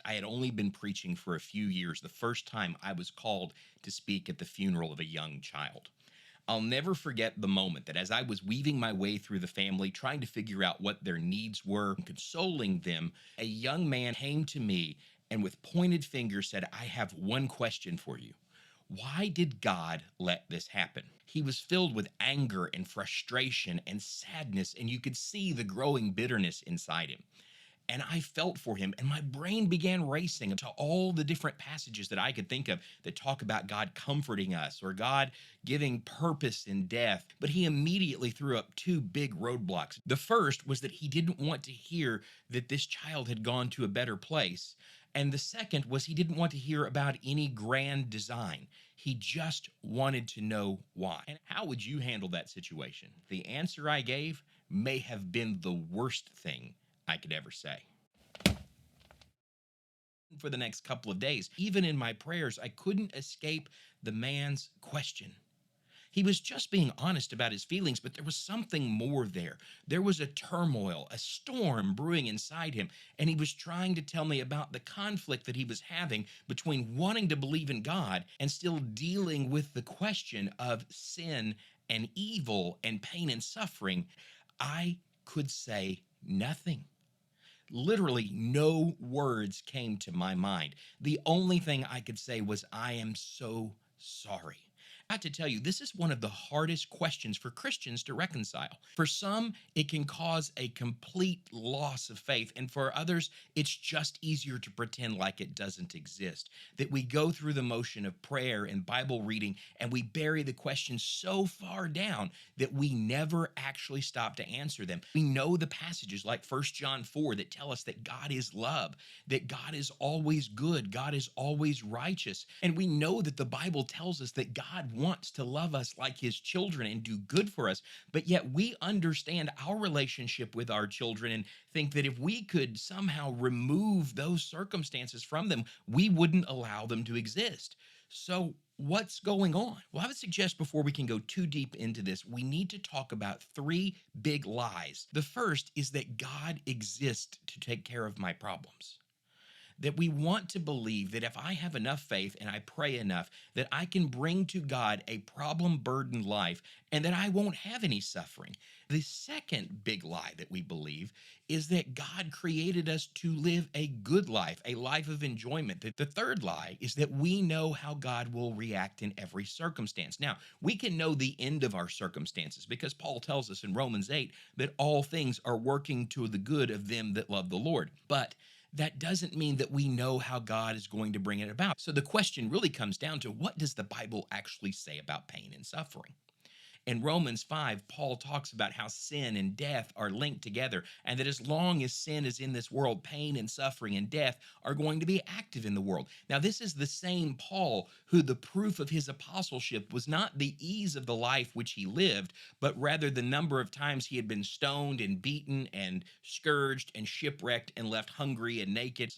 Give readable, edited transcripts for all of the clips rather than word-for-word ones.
I had only been preaching for a few years the first time I was called to speak at the funeral of a young child. I'll never forget the moment that as I was weaving my way through the family, trying to figure out what their needs were, and consoling them, a young man came to me and with pointed finger said, I have one question for you. Why did God let this happen? He was filled with anger and frustration and sadness, and you could see the growing bitterness inside him. And I felt for him, and my brain began racing to all the different passages that I could think of that talk about God comforting us or God giving purpose in death. But he immediately threw up two big roadblocks. The first was that he didn't want to hear that this child had gone to a better place. And the second was he didn't want to hear about any grand design. He just wanted to know why. And how would you handle that situation? The answer I gave may have been the worst thing I could ever say. For the next couple of days, even in my prayers, I couldn't escape the man's question. He was just being honest about his feelings, but there was something more there. There was a turmoil, a storm brewing inside him, and he was trying to tell me about the conflict that he was having between wanting to believe in God and still dealing with the question of sin and evil and pain and suffering. I could say nothing. Literally, no words came to my mind. The only thing I could say was, I am so sorry. I have to tell you, this is one of the hardest questions for Christians to reconcile. For some, it can cause a complete loss of faith, and for others, it's just easier to pretend like it doesn't exist. That we go through the motion of prayer and Bible reading, and we bury the questions so far down that we never actually stop to answer them. We know the passages like 1 John 4 that tell us that God is love, that God is always good, God is always righteous. And we know that the Bible tells us that God wants to love us like his children and do good for us. But yet we understand our relationship with our children and think that if we could somehow remove those circumstances from them, we wouldn't allow them to exist. So what's going on? Well, I would suggest before we can go too deep into this, we need to talk about three big lies. The first is that God exists to take care of my problems. That we want to believe that if I have enough faith and I pray enough, that I can bring to God a problem burdened life and that I won't have any suffering. The second big lie that we believe is that God created us to live a good life, a life of enjoyment. The third lie is that we know how God will react in every circumstance. Now, we can know the end of our circumstances because Paul tells us in Romans 8 that all things are working to the good of them that love the Lord. But that doesn't mean that we know how God is going to bring it about. So the question really comes down to, what does the Bible actually say about pain and suffering? In Romans 5, Paul talks about how sin and death are linked together, and that as long as sin is in this world, pain and suffering and death are going to be active in the world. Now, this is the same Paul who the proof of his apostleship was not the ease of the life which he lived, but rather the number of times he had been stoned and beaten and scourged and shipwrecked and left hungry and naked.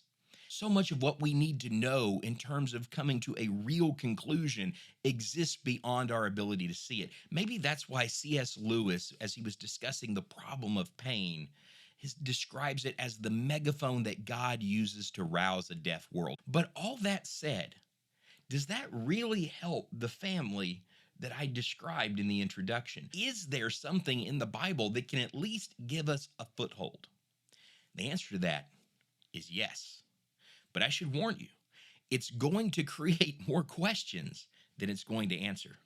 So much of what we need to know in terms of coming to a real conclusion exists beyond our ability to see it. Maybe that's why C.S. Lewis, as he was discussing the problem of pain, describes it as the megaphone that God uses to rouse a deaf world. But all that said, does that really help the family that I described in the introduction? Is there something in the Bible that can at least give us a foothold? The answer to that is yes. But I should warn you, it's going to create more questions than it's going to answer.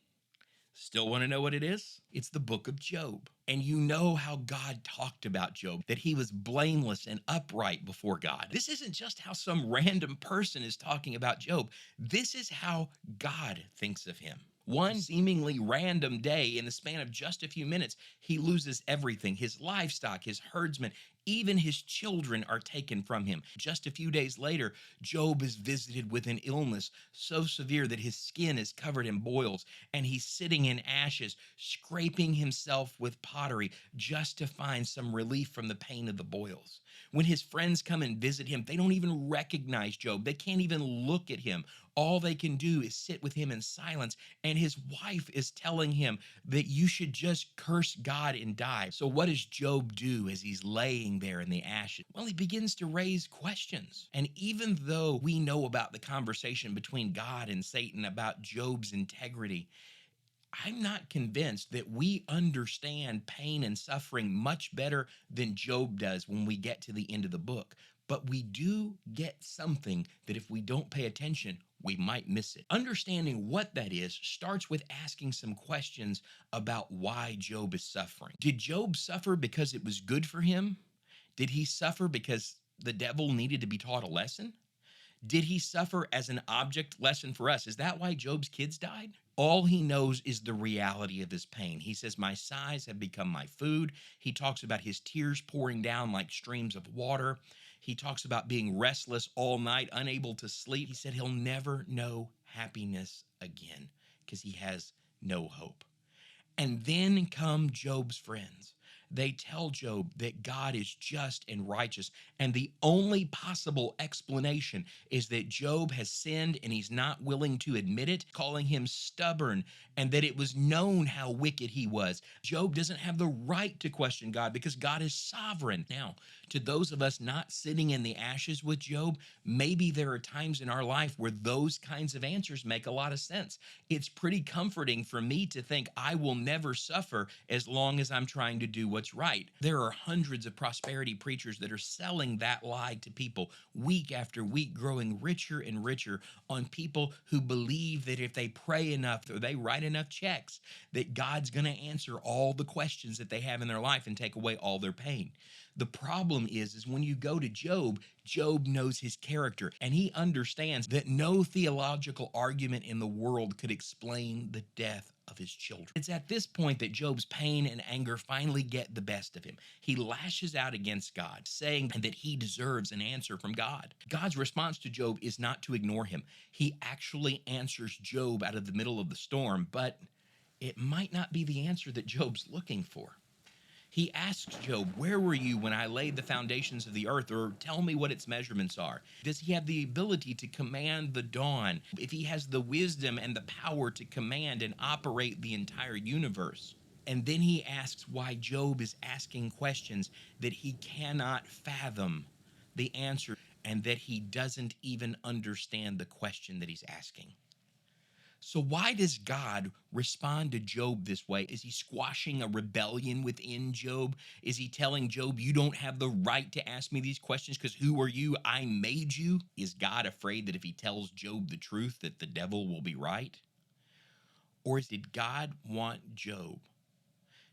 Still want to know what it is? It's the book of Job. And you know how God talked about Job, that he was blameless and upright before God. This isn't just how some random person is talking about Job. This is how God thinks of him. One seemingly random day, in the span of just a few minutes, he loses everything. His livestock, his herdsmen, even his children are taken from him. Just a few days later, Job is visited with an illness so severe that his skin is covered in boils, and he's sitting in ashes, scraping himself with pottery just to find some relief from the pain of the boils. When his friends come and visit him, they don't even recognize Job. They can't even look at him. All they can do is sit with him in silence. And his wife is telling him that you should just curse God and die. So, what does Job do as he's laying there in the ashes? Well, he begins to raise questions. And even though we know about the conversation between God and Satan about Job's integrity, I'm not convinced that we understand pain and suffering much better than Job does when we get to the end of the book. But we do get something that if we don't pay attention, we might miss it. Understanding what that is starts with asking some questions about why Job is suffering. Did Job suffer because it was good for him? Did he suffer because the devil needed to be taught a lesson? Did he suffer as an object lesson for us? Is that why Job's kids died? All he knows is the reality of his pain. He says, my sighs have become my food. He talks about his tears pouring down like streams of water. He talks about being restless all night, unable to sleep. He said he'll never know happiness again because he has no hope. And then come Job's friends. They tell Job that God is just and righteous. And the only possible explanation is that Job has sinned and he's not willing to admit it, calling him stubborn, and that it was known how wicked he was. Job doesn't have the right to question God because God is sovereign. Now, to those of us not sitting in the ashes with Job, maybe there are times in our life where those kinds of answers make a lot of sense. It's pretty comforting for me to think I will never suffer as long as I'm trying to do what's right. There are hundreds of prosperity preachers that are selling that lie to people week after week, growing richer and richer on people who believe that if they pray enough or they write enough checks, that God's going to answer all the questions that they have in their life and take away all their pain. The problem is when you go to Job, Job knows his character and he understands that no theological argument in the world could explain the death of his children. It's at this point that Job's pain and anger finally get the best of him. He lashes out against God, saying that he deserves an answer from God. God's response to Job is not to ignore him. He actually answers Job out of the middle of the storm, but it might not be the answer that Job's looking for. He asks Job, where were you when I laid the foundations of the earth? Or tell me what its measurements are. Does he have the ability to command the dawn? If he has the wisdom and the power to command and operate the entire universe? And then he asks why Job is asking questions that he cannot fathom the answer and that he doesn't even understand the question that he's asking. So why does God respond to Job this way? Is he squashing a rebellion within Job? Is he telling Job, you don't have the right to ask me these questions because who are you? I made you. Is God afraid that if he tells Job the truth that the devil will be right? Or did God want Job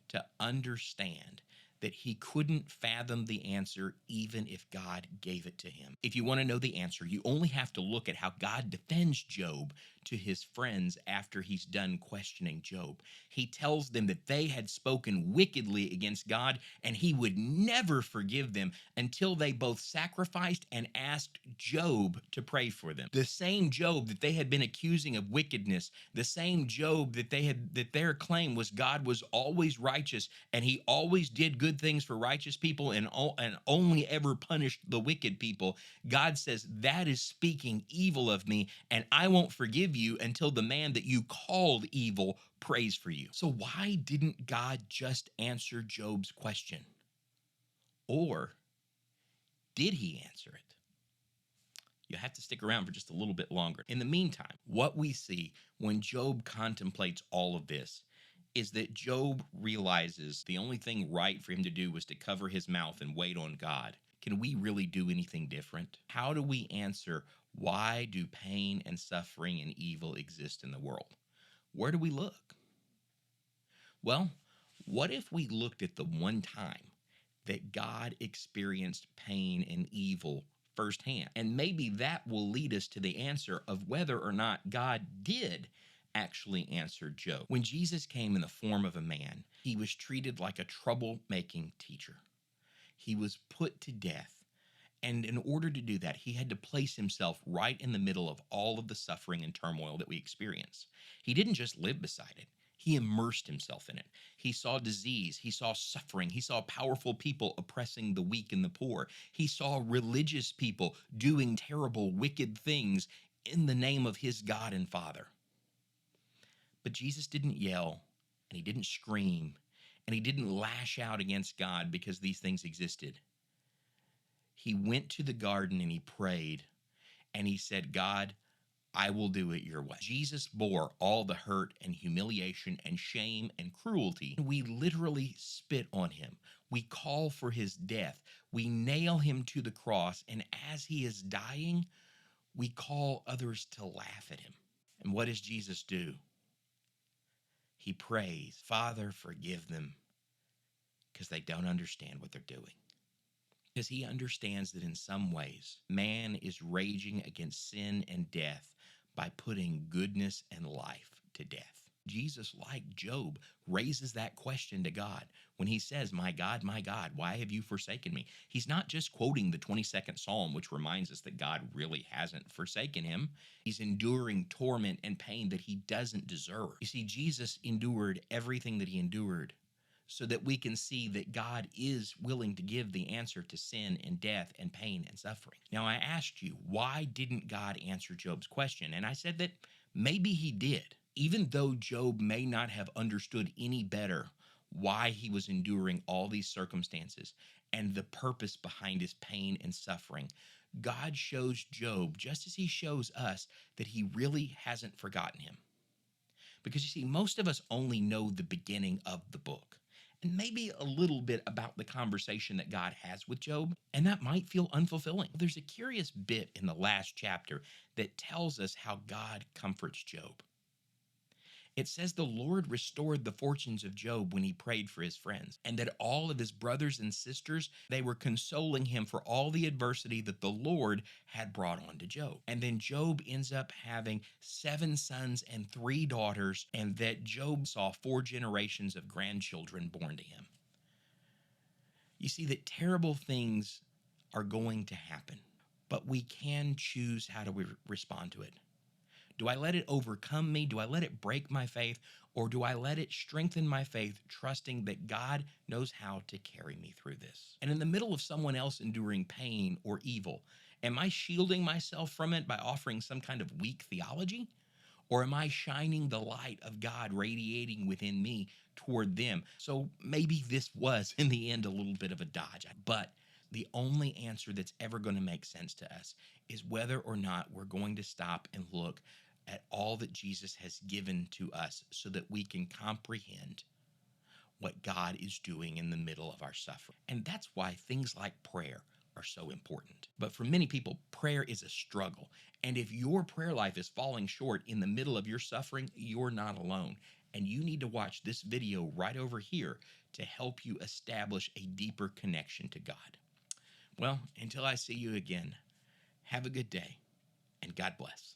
to understand that he couldn't fathom the answer even if God gave it to him? If you want to know the answer, you only have to look at how God defends Job to his friends after he's done questioning Job. He tells them that they had spoken wickedly against God and he would never forgive them until they both sacrificed and asked Job to pray for them. The same Job that they had been accusing of wickedness, the same Job that their claim was God was always righteous and he always did good things for righteous people and only ever punished the wicked people. God says that is speaking evil of me and I won't forgive you until the man that you called evil prays for you. So why didn't God just answer Job's question? Or did he answer it? You have to stick around for just a little bit longer. In the meantime, what we see when Job contemplates all of this is that Job realizes the only thing right for him to do was to cover his mouth and wait on God. Can we really do anything different? How do we answer why do pain and suffering and evil exist in the world? Where do we look? Well, what if we looked at the one time that God experienced pain and evil firsthand? And maybe that will lead us to the answer of whether or not God did actually answer Job. When Jesus came in the form of a man, he was treated like a troublemaking teacher. He was put to death. And in order to do that, he had to place himself right in the middle of all of the suffering and turmoil that we experience. He didn't just live beside it. He immersed himself in it. He saw disease. He saw suffering. He saw powerful people oppressing the weak and the poor. He saw religious people doing terrible, wicked things in the name of his God and Father. But Jesus didn't yell, and he didn't scream, and he didn't lash out against God because these things existed. He went to the garden and he prayed, and he said, God, I will do it your way. Jesus bore all the hurt and humiliation and shame and cruelty. We literally spit on him. We call for his death. We nail him to the cross. And as he is dying, we call others to laugh at him. And what does Jesus do? He prays, Father, forgive them, because they don't understand what they're doing. Because he understands that in some ways, man is raging against sin and death by putting goodness and life to death. Jesus, like Job, raises that question to God when he says, my God, why have you forsaken me? He's not just quoting the 22nd Psalm, which reminds us that God really hasn't forsaken him. He's enduring torment and pain that he doesn't deserve. You see, Jesus endured everything that he endured so that we can see that God is willing to give the answer to sin and death and pain and suffering. Now, I asked you, why didn't God answer Job's question? And I said that maybe he did. Even though Job may not have understood any better why he was enduring all these circumstances and the purpose behind his pain and suffering, God shows Job, just as he shows us, that he really hasn't forgotten him. Because you see, most of us only know the beginning of the book and maybe a little bit about the conversation that God has with Job, and that might feel unfulfilling. There's a curious bit in the last chapter that tells us how God comforts Job. It says the Lord restored the fortunes of Job when he prayed for his friends, and that all of his brothers and sisters, they were consoling him for all the adversity that the Lord had brought on to Job. And then Job ends up having 7 sons and 3 daughters, and that Job saw 4 generations of grandchildren born to him. You see that terrible things are going to happen, but we can choose how do we respond to it. Do I let it overcome me? Do I let it break my faith? Or do I let it strengthen my faith, trusting that God knows how to carry me through this? And in the middle of someone else enduring pain or evil, am I shielding myself from it by offering some kind of weak theology? Or am I shining the light of God radiating within me toward them? So maybe this was, in the end, a little bit of a dodge. But the only answer that's ever going to make sense to us is whether or not we're going to stop and look at all that Jesus has given to us so that we can comprehend what God is doing in the middle of our suffering. And that's why things like prayer are so important. But for many people, prayer is a struggle. And if your prayer life is falling short in the middle of your suffering, you're not alone. And you need to watch this video right over here to help you establish a deeper connection to God. Well, until I see you again, have a good day and God bless.